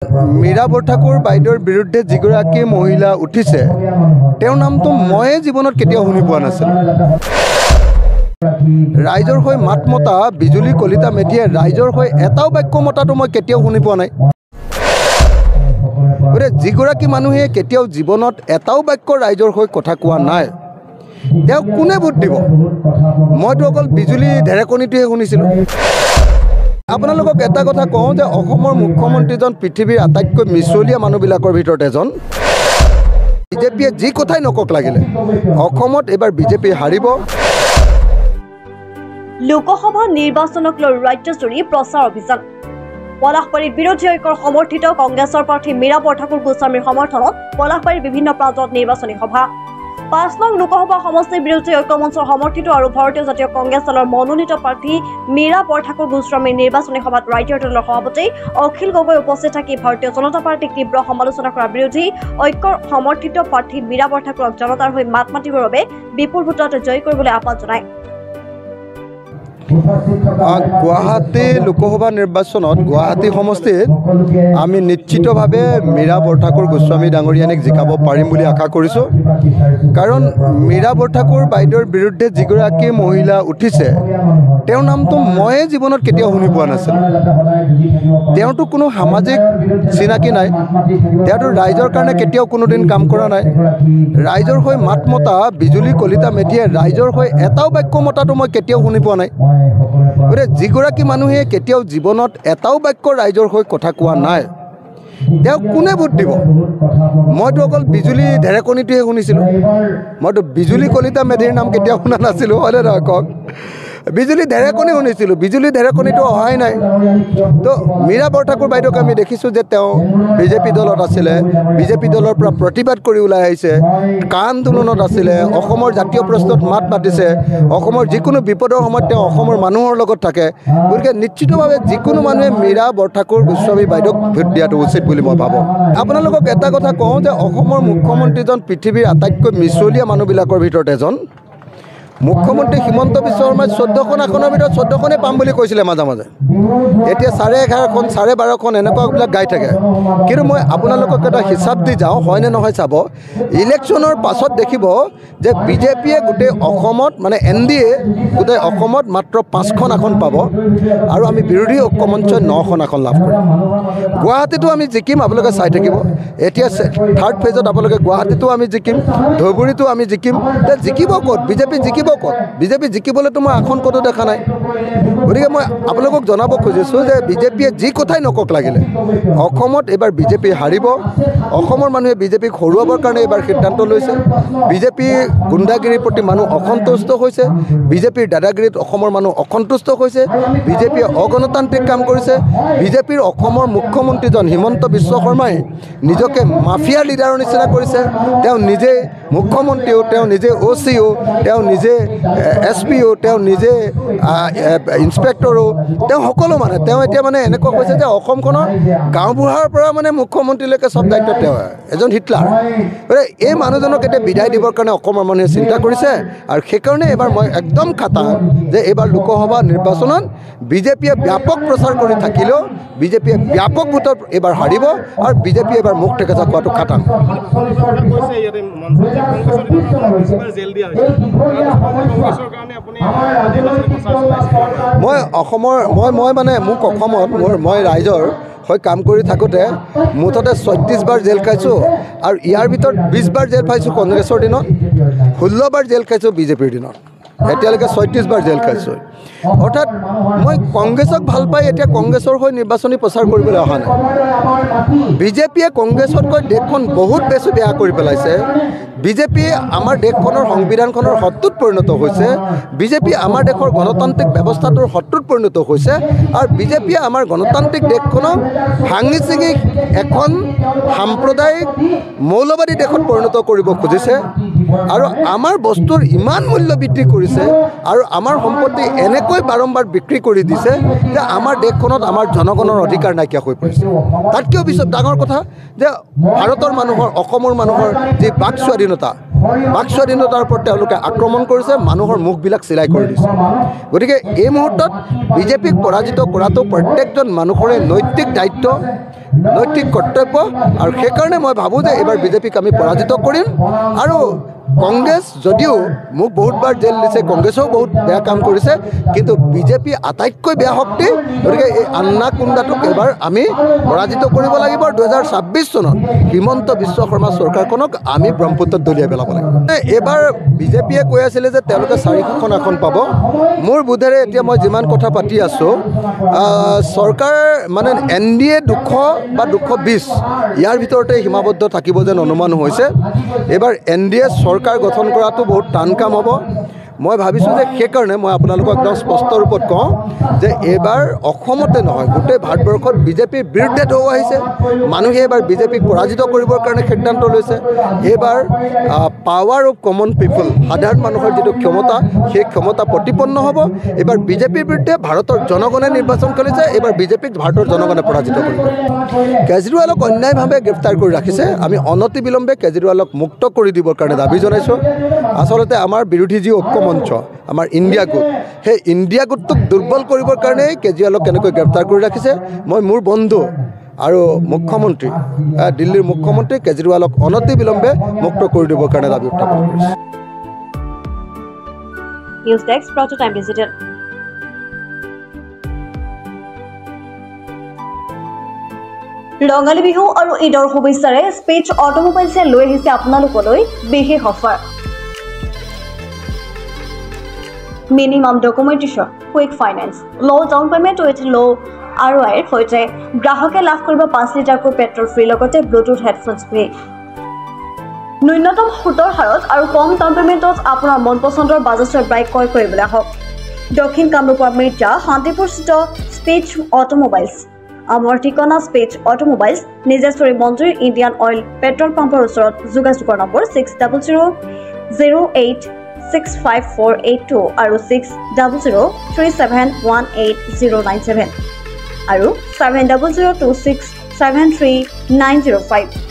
মীৰা বৰঠাকুৰ বাইদেউৰ বিৰুদ্ধে যিগৰাকী মহিলা উঠিছে তেওঁৰ নামটো মই জীৱনত কেতিয়াও শুনি পোৱা নাছিলোঁ। ৰাইজৰ হৈ মাত মতা বিজুলী কলিতা মেধিয়ে ৰাইজৰ হৈ এটাও বাক্য মতাটো মই কেতিয়াও শুনি পোৱা নাই। গতিকে যিগৰাকী মানুহে কেতিয়াও জীৱনত এটাও বাক্য ৰাইজৰ হৈ কথা কোৱা নাই তেওঁক কোনে ভোট দিব? মইতো অকল বিজুলী ঢেৰেকনিটোহে শুনিছিলোঁ। আপোনালোকক এটা কথা কওঁ যে অসমৰ মুখ্যমন্ত্ৰীজন পৃথিৱীৰ আটাইতকৈ মিছলীয়া মানুহবিলাকৰ ভিতৰত এজন। বিজেপিয়ে যি কথাই নকওক লাগিলে অসমত এইবাৰ বিজেপি হাৰিব। লোকসভা নিৰ্বাচনক লৈ ৰাজ্যজুৰি প্ৰচাৰ অভিযান। পলাশবাৰীত বিৰোধী ঐক্যৰ সমৰ্থিত কংগ্ৰেছৰ প্ৰাৰ্থী মীৰা বৰঠাকুৰ গোস্বামীৰ সমৰ্থনত পলাশবাৰীৰ বিভিন্ন প্ৰান্তত নিৰ্বাচনী সভা। ৫ নং লোকসভা সমষ্টিৰ বিৰোধী ঐক্য মঞ্চৰ সমৰ্থিত আৰু ভাৰতীয় জাতীয় কংগ্ৰেছ দলৰ মনোনীত প্ৰাৰ্থী মীৰা বৰঠাকুৰ গোস্বামীৰ নিৰ্বাচনী সভাত ৰাজ্যৰ দলৰ সভাপতি অখিল গগৈ উপস্থিত থাকি ভাৰতীয় জনতা পাৰ্টীক তীব্ৰ সমালোচনা কৰা বিৰোধী ঐক্যৰ সমৰ্থিত প্ৰাৰ্থী মীৰা বৰঠাকুৰক জনতাৰ হৈ মাত মাতিবৰ বাবে বিপুল ভোটত জয়ী কৰিবলৈ আহ্বান জনায়। গুৱাহাটী লোকসভা নিৰ্বাচনত গুৱাহাটী সমষ্টিত আমি নিশ্চিতভাৱে মীৰা বৰঠাকুৰ গোস্বামী ডাঙৰীয়ানীক জিকাব পাৰিম বুলি আশা কৰিছোঁ। কাৰণ মীৰা বৰঠাকুৰ বাইদেউৰ বিৰুদ্ধে যিগৰাকী মহিলা উঠিছে তেওঁৰ নামটো মই জীৱনত কেতিয়াও শুনি পোৱা নাছিলোঁ। তেওঁতো কোনো সামাজিক চিনাকি নাই, তেওঁতো ৰাইজৰ কাৰণে কেতিয়াও কোনোদিন কাম কৰা নাই। ৰাইজৰ হৈ মাত মতা বিজুলী কলিতা মেধিয়ে ৰাইজৰ হৈ এটাও বাক্য মতাটো মই কেতিয়াও শুনি পোৱা নাই। গতিকে যিগৰাকী মানুহে কেতিয়াও জীৱনত এটাও বাক্য ৰাইজৰ হৈ কথা কোৱা নাই তেওঁক কোনে ভোট দিব? মইতো অকল বিজুলী ঢেৰেকনিটোহে শুনিছিলোঁ। মইতো বিজুলী কলিতা মেধিৰ নাম কেতিয়াও শুনা নাছিলোঁ। হয়নে নহয় কওক? বিজুলী ঢেৰেকনি শুনিছিলোঁ, বিজুলী ঢেৰেকনিটো অহাই নাই। তো মীৰা বৰঠাকুৰ বাইদেউক আমি দেখিছোঁ যে তেওঁ বিজেপি দলত আছিলে, বিজেপি দলৰ পৰা প্ৰতিবাদ কৰি ওলাই আহিছে, কা আন্দোলনত আছিলে, অসমৰ জাতীয় প্ৰশ্নত মাত মাতিছে, অসমৰ যিকোনো বিপদৰ সময়ত তেওঁ অসমৰ মানুহৰ লগত থাকে। গতিকে নিশ্চিতভাৱে যিকোনো মানুহে মীৰা বৰঠাকুৰ গোস্বামী বাইদেউক ভোট দিয়াটো উচিত বুলি মই ভাবোঁ। আপোনালোকক এটা কথা কওঁ যে অসমৰ মুখ্যমন্ত্ৰীজন পৃথিৱীৰ আটাইতকৈ মিছলীয়া মানুহবিলাকৰ ভিতৰত এজন। মুখ্যমন্ত্ৰী হিমন্ত বিশ্ব শৰ্মাই 14খন আসনৰ ভিতৰত 14খনেই পাম বুলি কৈছিলে মাজে মাজে। এতিয়া 11.5খন 12.5খন এনেকুৱাবিলাক গাই থাকে। কিন্তু মই আপোনালোকক এটা হিচাপ দি যাওঁ, হয়নে নহয় চাব। ইলেকশ্যনৰ পাছত দেখিব যে বিজেপিয়ে গোটেই অসমত মানে NDA গোটেই অসমত মাত্ৰ 5খন আসন পাব আৰু আমি বিৰোধী ঐক্য মঞ্চই 9খন আসন লাভ কৰিম। গুৱাহাটীতো আমি জিকিম, আপোনালোকে চাই থাকিব। এতিয়া 3rd ফেজত আপোনালোকে গুৱাহাটীতো আমি জিকিম, ধুবুৰীতো আমি জিকিম। জিকিব ক'ত? বিজেপি জিকিব ক'ত? বিজেপি জিকিবলৈতো মই আসন ক'তো দেখা নাই। গতিকে মই আপোনালোকক জনাব খুজিছোঁ যে বিজেপিয়ে যি কথাই নকওক লাগিলে অসমত এইবাৰ বিজেপি হাৰিব। অসমৰ মানুহে বিজেপিক হৰুৱাবৰ কাৰণে এইবাৰ সিদ্ধান্ত লৈছে। বিজেপি গুণ্ডাগিৰিৰ প্ৰতি মানুহ অসন্তুষ্ট হৈছে, বিজেপিৰ দাদাগিৰিত অসমৰ মানুহ অসন্তুষ্ট হৈছে, বিজেপিয়ে অগণতান্ত্ৰিক কাম কৰিছে। বিজেপিৰ অসমৰ মুখ্যমন্ত্ৰীজন হিমন্ত বিশ্ব শৰ্মাই নিজকে মাফিয়া লিডাৰৰ নিচিনা কৰিছে। তেওঁ নিজে মুখ্যমন্ত্ৰীও, তেওঁ নিজে OCO, তেওঁ নিজে SPO, তেওঁ নিজে ইন্সপেক্টৰো, তেওঁ সকলো মানে তেওঁ এতিয়া মানে এনেকুৱা কৈছে যে অসমখনৰ গাঁওবুঢ়াৰ পৰা মানে মুখ্যমন্ত্ৰীলৈকে চব দায়িত্ব তেওঁ এজন হিটলাৰ। এই মানুহজনক এতিয়া বিদায় দিবৰ কাৰণে অসমৰ মানুহে চিন্তা কৰিছে আৰু সেইকাৰণে এইবাৰ মই একদম খাটাং যে এইবাৰ লোকসভা নিৰ্বাচনত বিজেপিয়ে ব্যাপক প্ৰচাৰ কৰি থাকিলেও বিজেপিয়ে ব্যাপক ভোটত এইবাৰ হাৰিব আৰু বিজেপি এইবাৰ মুখ ঠেকেচা খোৱাটো খাটাং। মই মানে মোক অসমত মই ৰাইজৰ হৈ কাম কৰি থাকোঁতে মুঠতে 36 বাৰ জেল খাইছোঁ আৰু ইয়াৰ ভিতৰত 20 বাৰ জেল খাইছোঁ কংগ্ৰেছৰ দিনত, 16 বাৰ জেল খাইছোঁ বিজেপিৰ দিনত। এতিয়ালৈকে 36 বাৰ জেল খাইছোঁ। অৰ্থাৎ মই কংগ্ৰেছক ভাল পাই এতিয়া কংগ্ৰেছৰ হৈ নিৰ্বাচনী প্ৰচাৰ কৰিবলৈ অহা নাই। বিজেপিয়ে কংগ্ৰেছতকৈ দেশখন বহুত বেছি বেয়া কৰি পেলাইছে। বিজেপিয়ে আমাৰ দেশখনৰ সংবিধানখনৰ শত্ৰুত পৰিণত হৈছে। বিজেপি আমাৰ দেশৰ গণতান্ত্ৰিক ব্যৱস্থাটোৰ শত্ৰুত পৰিণত হৈছে আৰু বিজেপিয়ে আমাৰ গণতান্ত্ৰিক দেশখনক ভাঙি চিঙি এখন সাম্প্ৰদায়িক মৌলবাদী দেশত পৰিণত কৰিব খুজিছে আৰু আমাৰ বস্তুৰ ইমান মূল্য বৃদ্ধি কৰিছে আৰু আমাৰ সম্পত্তি এনেকৈ বাৰম্বাৰ বিক্ৰী কৰি দিছে যে আমাৰ দেশখনত আমাৰ জনগণৰ অধিকাৰ নাইকিয়া হৈ পৰিছে। তাতকৈও পিছত ডাঙৰ কথা যে ভাৰতৰ মানুহৰ, অসমৰ মানুহৰ যি বাক স্বাধীনতাৰ ওপৰত তেওঁলোকে আক্ৰমণ কৰিছে, মানুহৰ মুখবিলাক চিলাই কৰি দিছে। গতিকে এই মুহূৰ্তত বিজেপিক পৰাজিত কৰাটো প্ৰত্যেকজন মানুহৰে নৈতিক দায়িত্ব। নৈতিক কৰ্তব্য আৰু সেইকাৰণে মই ভাবোঁ যে এইবাৰ বিজেপিক আমি পৰাজিত কৰিম আৰু কংগ্ৰেছ যদিও মোক বহুতবাৰ জেল দিছে কংগ্ৰেছেও বহুত বেয়া কাম কৰিছে কিন্তু বিজেপি আটাইতকৈ বেয়া শক্তি গতিকে এই আন্নাকুণ্ডাটোক এবাৰ আমি পৰাজিত কৰিব লাগিব 2026 চনত হিমন্ত বিশ্ব শৰ্মা চৰকাৰখনক আমি ব্ৰহ্মপুত্ৰত দলিয়াই পেলাব লাগিব এইবাৰ বিজেপিয়ে কৈ আছিলে যে তেওঁলোকে 400খন আসন পাব মোৰ বোধেৰে এতিয়া মই যিমান কথা পাতি আছোঁ চৰকাৰ মানে NDA 200 বা 220 ইয়াৰ ভিতৰতে সীমাবদ্ধ থাকিব যেন অনুমান হৈছে এইবাৰ NDA চৰকাৰ গঠন কৰাটো বহুত টান কাম হ'ব মই ভাবিছোঁ যে সেইকাৰণে মই আপোনালোকক একদম স্পষ্ট ৰূপত কওঁ যে এইবাৰ অসমতে নহয় গোটেই ভাৰতবৰ্ষত বিজেপিৰ বিৰুদ্ধে ঢৌ আহিছে মানুহে এইবাৰ বিজেপিক পৰাজিত কৰিবৰ কাৰণে সিদ্ধান্ত লৈছে এইবাৰ পাৱাৰ অফ কমন পিপল সাধাৰণ মানুহৰ যিটো ক্ষমতা সেই ক্ষমতা প্ৰতিপন্ন হ'ব এইবাৰ বিজেপিৰ বিৰুদ্ধে ভাৰতৰ জনগণে নিৰ্বাচন কৰিছে এইবাৰ বিজেপিক ভাৰতৰ জনগণে পৰাজিত কৰিব কেজৰিৱালক অন্যায়ভাৱে গ্ৰেপ্তাৰ কৰি ৰাখিছে আমি অনতিবিলম্বে কেজৰিৱালক মুক্ত কৰি দিবৰ কাৰণে দাবী জনাইছোঁ আচলতে আমাৰ বিৰোধী যি ঐক্য মঞ্চ আমাৰ ইণ্ডিয়া গোট সেই ইণ্ডিয়া গোটটোক দুৰ্বল কৰিবৰ কাৰণে কেজৰিৱালক কেনেকৈ গ্ৰেপ্তাৰ কৰি ৰাখিছে মই মোৰ বন্ধু আৰু মুখ্যমন্ত্ৰী দিল্লীৰ মুখ্যমন্ত্ৰী কেজৰিৱালক অনতিবিলম্বে মুক্ত কৰি দিবৰ কাৰণে দাবী উত্থাপন কৰিছে নিউজ ডেস্ক প্ৰটোটাইম ডিজিটেল ৰঙালী বিহু আৰু ঈদৰ শুভেচ্ছাৰে স্পেচ অটোমোবাইলছে লৈ আহিছে আপোনালোকলৈ বিশেষ offer minimum documentation quick finance low' down payment with low' ROIৰ সৈতে গ্ৰাহকে লাভ কৰিব 5 লিটাৰকৈ পেট্ৰল ফ্ৰী লগতে ব্লুটুথ হেডফোনছ ফ্ৰী ন্যূনতম সুতৰ হাৰত আৰু কম ডাউন পে'মেণ্টত আপোনাৰ মন পচন্দৰ বাজাজৰ বাইক ক্ৰয় কৰিবলৈ আহক দক্ষিণ কামৰূপৰ মিৰ্জা শান্তিপুৰস্থিত স্পেচ অটোমোবাইলছ আমাৰ ঠিকনা স্পেচ অটোমোবাইলছ নিজেশ্বৰী মন্দিৰ ইণ্ডিয়ান অইল পেট্ৰল পাম্পৰ ওচৰত যোগাযোগৰ নম্বৰ 6008654882 আৰু 6003718097 আৰু 7002673905